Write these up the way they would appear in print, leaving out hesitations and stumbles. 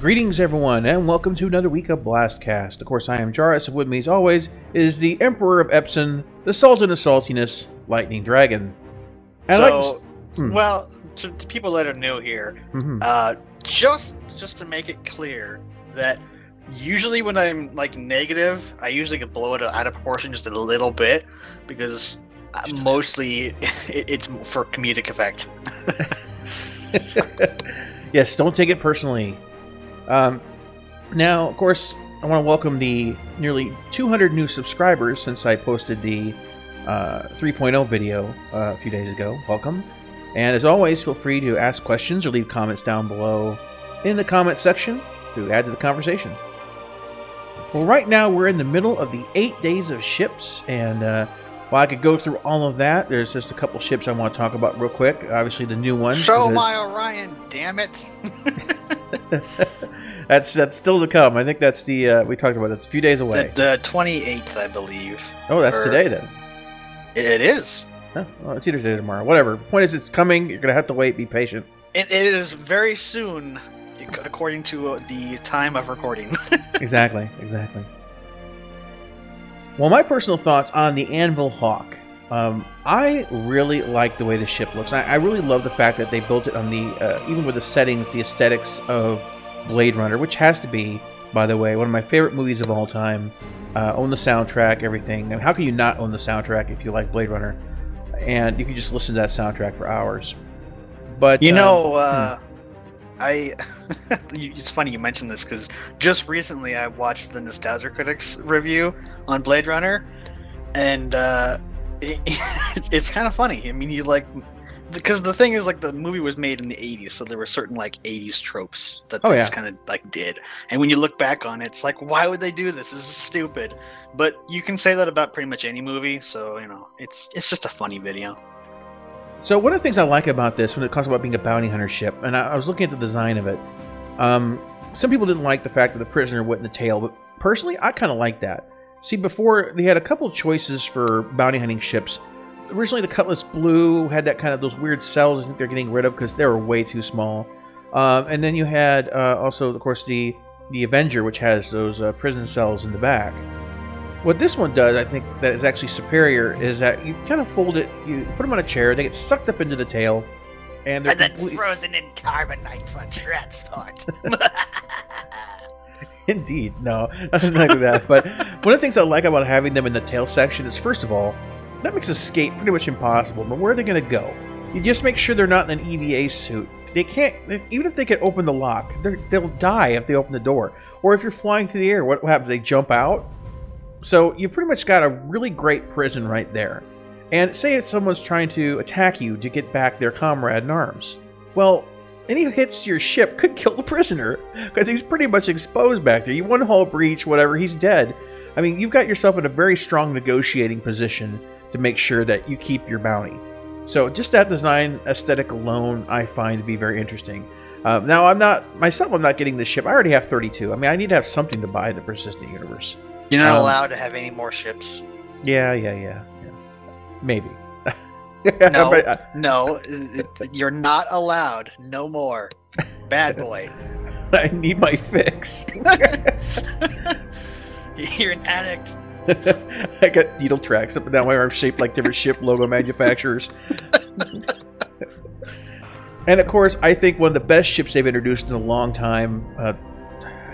Greetings, everyone, and welcome to another week of BlastCast. Of course, I am Jarrus, and with me, as always, is the Emperor of Epson, the Sultan of Saltiness, Lightning Dragon. And well, to people that are new here, just to make it clear that usually when I'm like negative, I usually can blow it out of proportion just a little bit because mostly it's for comedic effect. Yes, don't take it personally. Now, of course, I want to welcome the nearly 200 new subscribers since I posted the 3.0 video a few days ago. Welcome. And as always, feel free to ask questions or leave comments down below in the comment section to add to the conversation. Well, right now we're in the middle of the 8 days of ships, and while I could go through all of that, there's just a couple ships I want to talk about real quick. Obviously, the new one. Show my Orion, damn it! That's still to come. I think that's the we talked about. That's a few days away. The 28th, I believe. Oh, that's today then. It is. Oh, well, it's either today or tomorrow. Whatever. Point is, it's coming. You're gonna have to wait. Be patient. It is very soon, according to the time of recording. Exactly. Well, my personal thoughts on the Anvil Hawk. I really like the way the ship looks. I really love the fact that they built it on the, even with the settings, the aesthetics of Blade Runner, which has to be, by the way, one of my favorite movies of all time. Own the soundtrack, everything. I mean, how can you not own the soundtrack if you like Blade Runner? And you can just listen to that soundtrack for hours. But you know, it's funny you mentioned this because just recently I watched the Nostalgia Critics review on Blade Runner, and it's kind of funny. I mean, because the thing is, like, the movie was made in the 80s, so there were certain like 80s tropes that they just kind of like did. And when you look back on it, it's like, why would they do this? This is stupid. But you can say that about pretty much any movie, so you know, it's just a funny video. So one of the things I like about this, when it talks about being a bounty hunter ship, and I was looking at the design of it, some people didn't like the fact that the prisoner went in the tail, but personally, I kind of like that. See, before, they had a couple choices for bounty hunting ships. Originally, the Cutlass Blue had that kind of those weird cells I think they're getting rid of because they were way too small. And then you had also, of course, the Avenger, which has those prison cells in the back. What this one does, I think, that is actually superior, is that you kind of fold it, you put them on a chair, they get sucked up into the tail, and they're then frozen in carbonite for transport. Indeed, no, nothing like that. But one of the things I like about having them in the tail section is, first of all, that makes escape pretty much impossible. But where are they going to go? You just make sure they're not in an EVA suit. They can't, even if they can open the lock, they'll die if they open the door. Or if you're flying through the air, what happens? They jump out? So you pretty much got a really great prison right there. And say if someone's trying to attack you to get back their comrade in arms. Well, any hits to your ship could kill the prisoner, because he's pretty much exposed back there. You one hull breach, whatever, he's dead. I mean, you've got yourself in a very strong negotiating position to make sure that you keep your bounty. So just that design aesthetic alone, I find to be very interesting. Now, I'm not getting this ship. I already have 32. I mean, I need to have something to buy the Persistent Universe. You're not allowed to have any more ships. Yeah. Maybe. No, you're not allowed. No more. Bad boy. I need my fix. You're an addict. I got needle tracks up and down my arm shaped like different ship logo manufacturers. And of course, I think one of the best ships they've introduced in a long time. I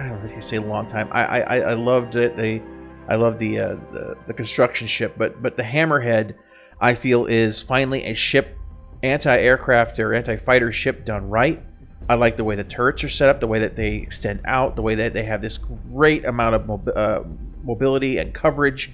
don't know if you say a long time. I loved it. I love the construction ship, but the Hammerhead, I feel, is finally a ship, anti-aircraft or anti-fighter ship done right. I like the way the turrets are set up, the way that they extend out, the way that they have this great amount of mobility and coverage.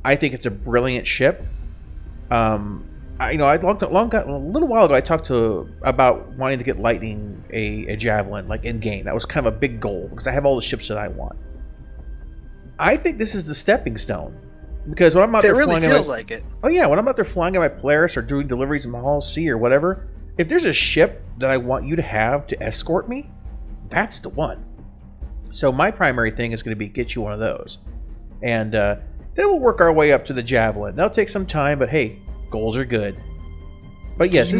I think it's a brilliant ship. A little while ago, I talked about wanting to get Lightning a Javelin, like in game. That was kind of a big goal because I have all the ships that I want. I think this is the stepping stone. Because when I'm out there flying, it really feels like it. Oh yeah, when I'm out there flying on my Polaris or doing deliveries in Mahal Sea or whatever, if there's a ship that I want you to have to escort me, that's the one. So my primary thing is going to be get you one of those, and then we'll work our way up to the Javelin. That'll take some time, but hey, goals are good. But yes,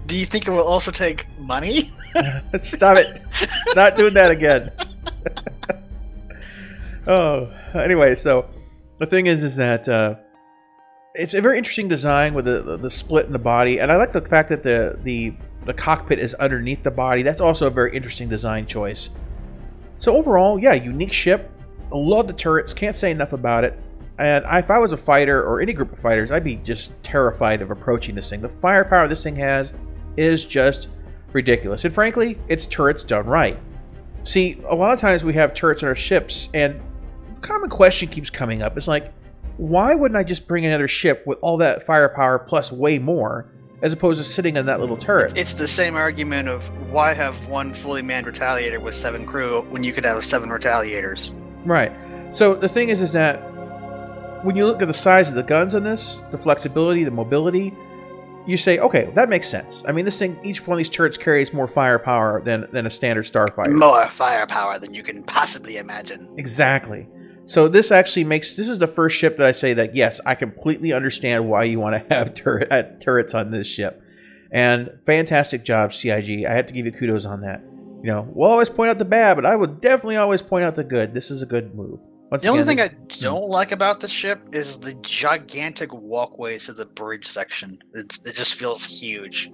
Do you think it will also take money? Stop it! Not doing that again. Oh, anyway, so the thing is that it's a very interesting design with the split in the body, and I like the fact that the cockpit is underneath the body. That's also a very interesting design choice. So overall, yeah, unique ship. I love the turrets. Can't say enough about it. And if I was a fighter or any group of fighters, I'd be just terrified of approaching this thing. The firepower this thing has is just ridiculous. And frankly, it's turrets done right. See, a lot of times we have turrets on our ships, and a common question keeps coming up. It's like, why wouldn't I just bring another ship with all that firepower plus way more, as opposed to sitting in that little turret? It's the same argument of why have one fully manned Retaliator with 7 crew when you could have 7 Retaliators. Right. So the thing is that when you look at the size of the guns on this, the flexibility, the mobility, you say, okay, that makes sense. I mean, this thing, each one of these turrets carries more firepower than a standard starfighter. More firepower than you can possibly imagine. Exactly. So this actually makes, this is the first ship that I say that, yes, I completely understand why you want to have turrets on this ship. And fantastic job, CIG. I have to give you kudos on that. You know, we'll always point out the bad, but I would definitely always point out the good. This is a good move. The only thing I don't like about the ship is the gigantic walkways to the bridge section. It just feels huge.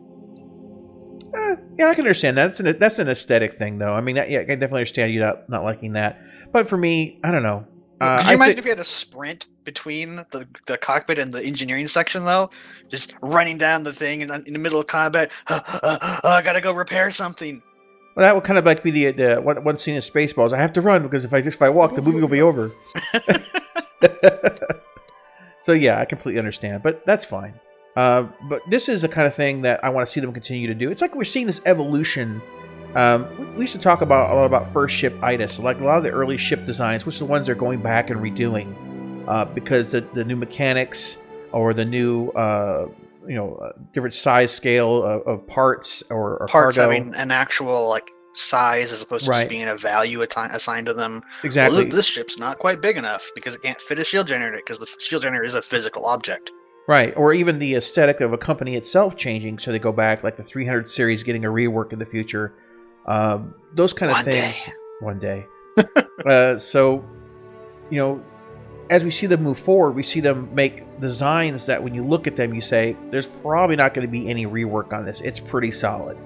Yeah, I can understand that. That's an aesthetic thing, though. I mean, yeah, I can definitely understand you not liking that. But for me, I don't know. Could you imagine if you had to sprint between the cockpit and the engineering section, though? Just running down the thing and in the middle of combat, I gotta go repair something. Well, that would kind of like be the one scene in Spaceballs. I have to run because if I walk, the movie will be over. So yeah, I completely understand, but that's fine. But this is the kind of thing that I want to see them continue to do. It's like we're seeing this evolution. We used to talk a lot about first ship itis, like a lot of the early ship designs, which are the ones they're going back and redoing because the new mechanics or the new different size scale of parts or parts cargo. Having an actual like size as opposed to just being a value assigned to them. Exactly. Well, this ship's not quite big enough because it can't fit a shield generator because the shield generator is a physical object. Right, or even the aesthetic of a company itself changing, so they go back, like the 300 series getting a rework in the future. Those kind of things. One day. So, as we see them move forward, we see them make designs that when you look at them, you say, there's probably not going to be any rework on this. It's pretty solid.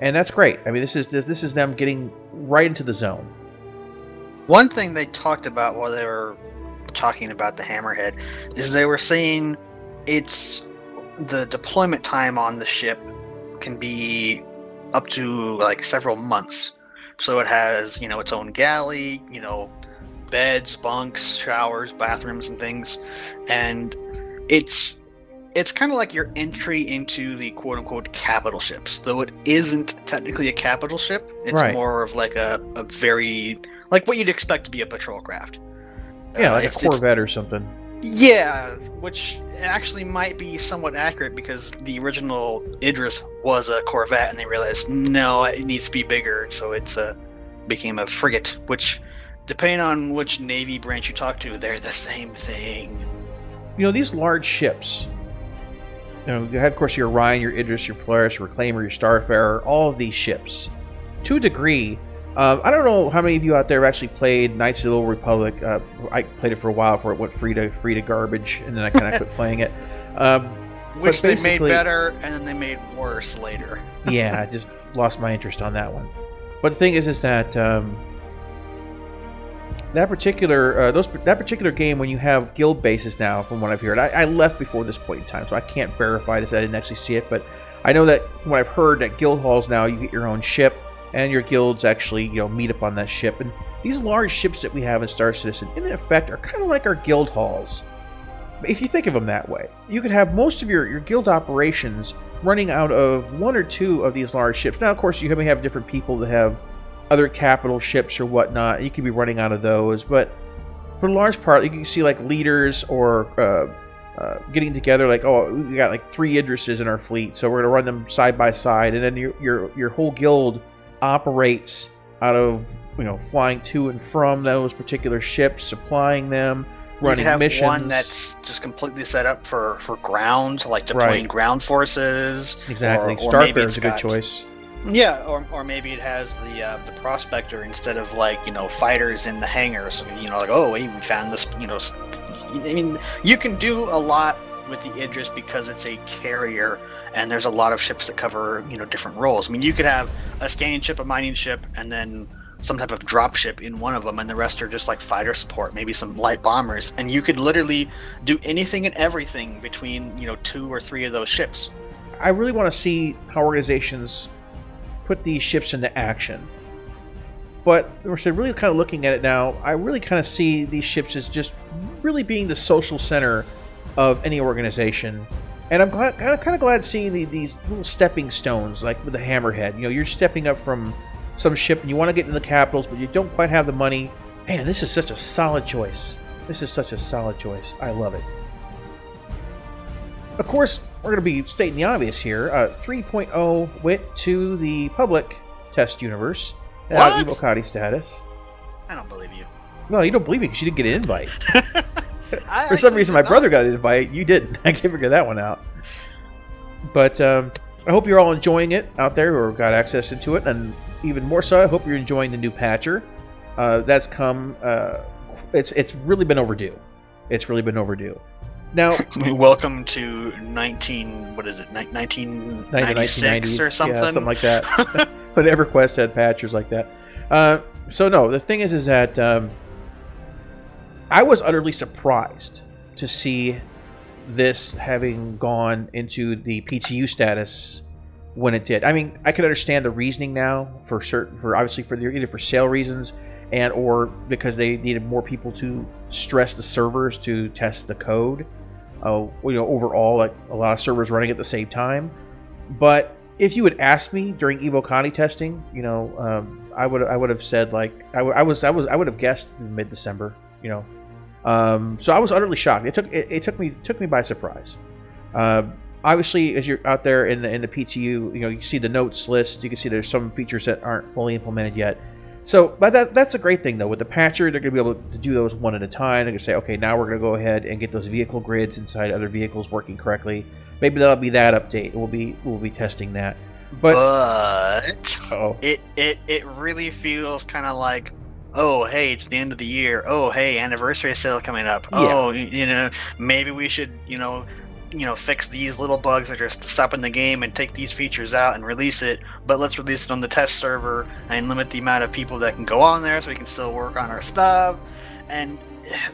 And that's great. I mean, this is them getting right into the zone. One thing they talked about while they were talking about the Hammerhead is they were saying it's the deployment time on the ship can be up to like several months. So it has, its own galley, beds, bunks, showers, bathrooms, and things. And it's kind of like your entry into the quote-unquote capital ships, though it isn't technically a capital ship. It's more of like a very, like what you'd expect to be a patrol craft. Yeah, like a Corvette or something. Yeah, which actually might be somewhat accurate because the original Idris was a Corvette, and they realized, no, it needs to be bigger, so it's became a frigate, which, depending on which Navy branch you talk to, they're the same thing. These large ships, you have, of course, your Orion, your Idris, your Polaris, your Reclaimer, your Starfarer, all of these ships. To a degree, I don't know how many of you out there have actually played Knights of the Old Republic. I played it for a while before it went free to garbage, and then I kind of quit playing it. Which they made better, and then they made worse later. Yeah, I just lost my interest on that one. But the thing is that that particular game, when you have guild bases now, from what I've heard, I left before this point in time, so I can't verify this. I didn't actually see it, but I know that from what I've heard, that guild halls now you get your own ship. And your guilds actually, meet up on that ship. And these large ships that we have in Star Citizen, in effect, are kind of like our guild halls. If you think of them that way, you could have most of your guild operations running out of one or two of these large ships. Now, of course, you may have different people that have other capital ships or whatnot. You could be running out of those. But for the large part, you can see like leaders or getting together, like, oh, we got like 3 Idrises in our fleet, so we're going to run them side by side. And then your whole guild operates out of flying to and from those particular ships, supplying them, running missions. One that's just completely set up for ground, like deploying ground forces. Exactly. Or Starfarer is a good choice. Yeah, or maybe it has the prospector instead of like fighters in the hangars. So, like, oh, hey, we found this. I mean, you can do a lot with the Idris because it's a carrier, and there's a lot of ships that cover different roles. I mean, you could have a scanning ship, a mining ship, and then some type of drop ship in one of them, and the rest are just like fighter support, maybe some light bombers, and you could literally do anything and everything between 2 or 3 of those ships. I really want to see how organizations put these ships into action. But we're really kind of looking at it now, I really kind of see these ships as just really being the social center of any organization. And I'm kind of glad seeing these little stepping stones, like with the Hammerhead. You're stepping up from some ship and you want to get into the capitals, but you don't quite have the money. Man, this is such a solid choice. This is such a solid choice. I love it. Of course, we're going to be stating the obvious here. 3.0 went to the public test universe without Evocati status. I don't believe you. No, you don't believe me because you didn't get an invite. For some reason, my brother got an invite. You didn't. I can't figure that one out. But I hope you're all enjoying it out there or got access into it. And even more so, I hope you're enjoying the new patcher. That's come... It's really been overdue. It's really been overdue. Now, welcome to 1996 or something. Yeah, something like that. When EverQuest had patchers like that. So no, the thing is that I was utterly surprised to see this having gone into the PTU status when it did. I mean, I could understand the reasoning now for obviously either for sale reasons and or because they needed more people to stress the servers to test the code. Overall, like a lot of servers running at the same time. But if you had asked me during Evocati testing, I would have said like I would have guessed mid-December. So I was utterly shocked. It took me by surprise. Obviously, as you're out there in the PTU, you see the notes list. You can see there's some features that aren't fully implemented yet. So, but that's a great thing, though. With the patcher, they're going to be able to do those one at a time. They're going to say, okay, now we're going to go ahead and get those vehicle grids inside other vehicles working correctly. Maybe that'll be that update. We'll be testing that. But it really feels kind of like, oh, hey, it's the end of the year. Oh, hey, anniversary sale coming up. Yeah. Oh, maybe we should, fix these little bugs that are stopping the game and take these features out and release it, but let's release it on the test server and limit the amount of people that can go on there so we can still work on our stuff. And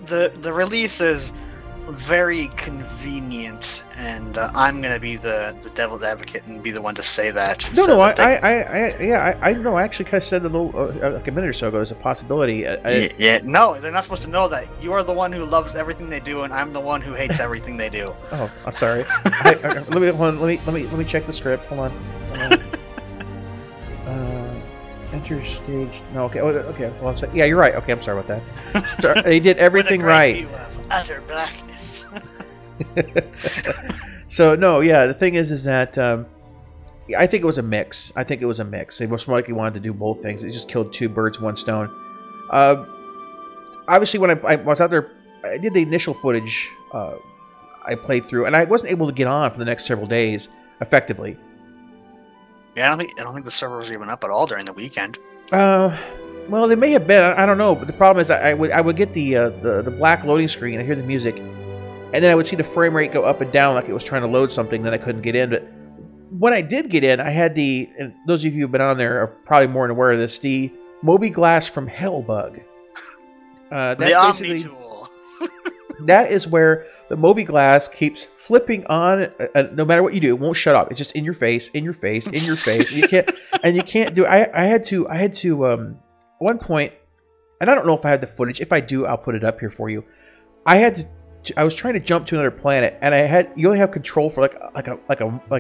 the release is very convenient, and I'm gonna be the devil's advocate and be the one to say that. I know. I actually kind of said a little like a minute or so ago as a possibility. No, they're not supposed to know that. You are the one who loves everything they do, and I'm the one who hates everything they do. Oh, I'm sorry. Let me check the script. Hold on. Enter stage. No, okay. Okay. Well, yeah, you're right. Okay, I'm sorry about that. They did everything right. Utter blackness. So no, yeah. The thing is that I think it was a mix. They most likely wanted to do both things. It just killed two birds, one stone. Obviously, when I was out there, I did the initial footage. I played through, and I wasn't able to get on for the next several days effectively. Yeah, I don't think the server was even up at all during the weekend. Well, they may have been. I don't know. But the problem is, I would get the black loading screen. I hear the music, and then I would see the frame rate go up and down like it was trying to load something. Then I couldn't get in. But when I did get in, I had and those of you who've been on there are probably more aware of this. The Moby Glass from Hellbug. That's the Omni tool. That is where the Moby Glass keeps flipping on. No matter what you do, it won't shut off. It's just in your face, in your face, in your face. And you can't do. I had to. At one point, and I don't know if I had the footage. If I do, I'll put it up here for you. I was trying to jump to another planet, and you only have control for like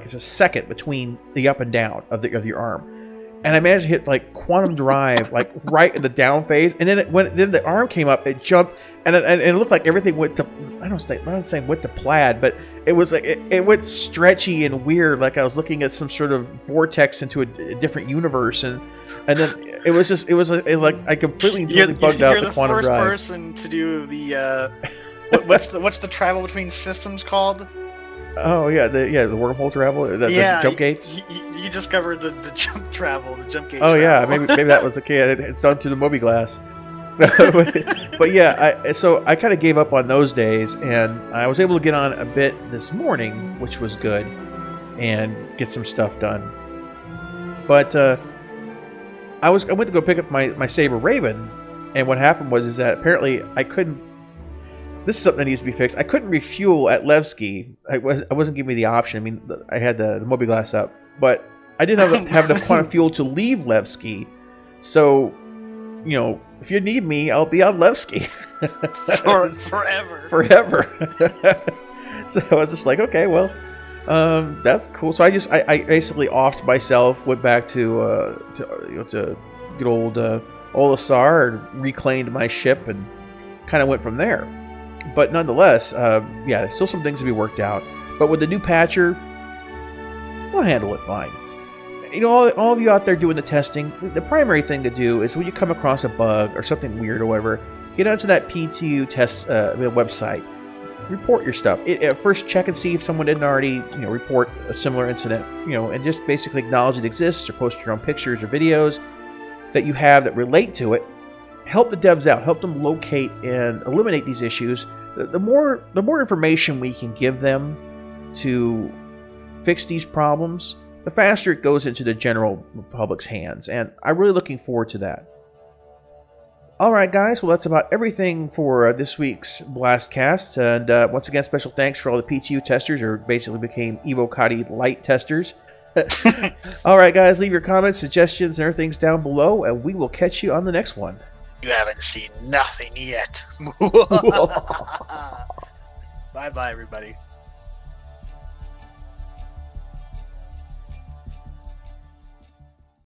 it's a second between the up and down of your arm. And I managed to hit like quantum drive like right in the down phase, and then then the arm came up, it jumped, and it looked like everything went to I'm not saying went to plaid, but it was like it went stretchy and weird, like I was looking at some sort of vortex into a different universe, and then it was like I completely bugged out the quantum drive. You're the first person to do what's the travel between systems called? Oh yeah, the wormhole travel, the jump gates. You discovered the jump travel, the jump gate. Oh travel. yeah, maybe that was the kid. It's done through the Moby glass. but yeah, so I kind of gave up on those days, and I was able to get on a bit this morning, which was good, and get some stuff done. But I went to go pick up my Saber Raven, and what happened was that apparently I couldn't. This is something that needs to be fixed. I couldn't refuel at Levski. I wasn't giving me the option. I mean, I had the Moby glass up, but I didn't have enough quantum fuel to leave Levski. So, you know, if you need me, I'll be on Levski forever. So I was just like, okay, well, that's cool. So I basically offed myself, went back to good old Olisar, and reclaimed my ship, and kind of went from there. But nonetheless, yeah, still some things to be worked out. But with the new patcher, we'll handle it fine. You know, all of you out there doing the testing, the primary thing to do is when you come across a bug or something weird or whatever, get onto that PTU test website. Report your stuff. First, check and see if someone didn't already, report a similar incident. And just basically acknowledge it exists, or post your own pictures or videos that you have that relate to it. Help the devs out. Help them locate and eliminate these issues. The more information we can give them to fix these problems, the faster it goes into the general public's hands. And I'm really looking forward to that. Alright guys, well that's about everything for this week's BlastCast. And once again, special thanks for all the PTU testers, or basically became Evocati Light testers. Alright guys, leave your comments, suggestions, and everything down below, and we will catch you on the next one. You haven't seen nothing yet. Bye-bye, everybody.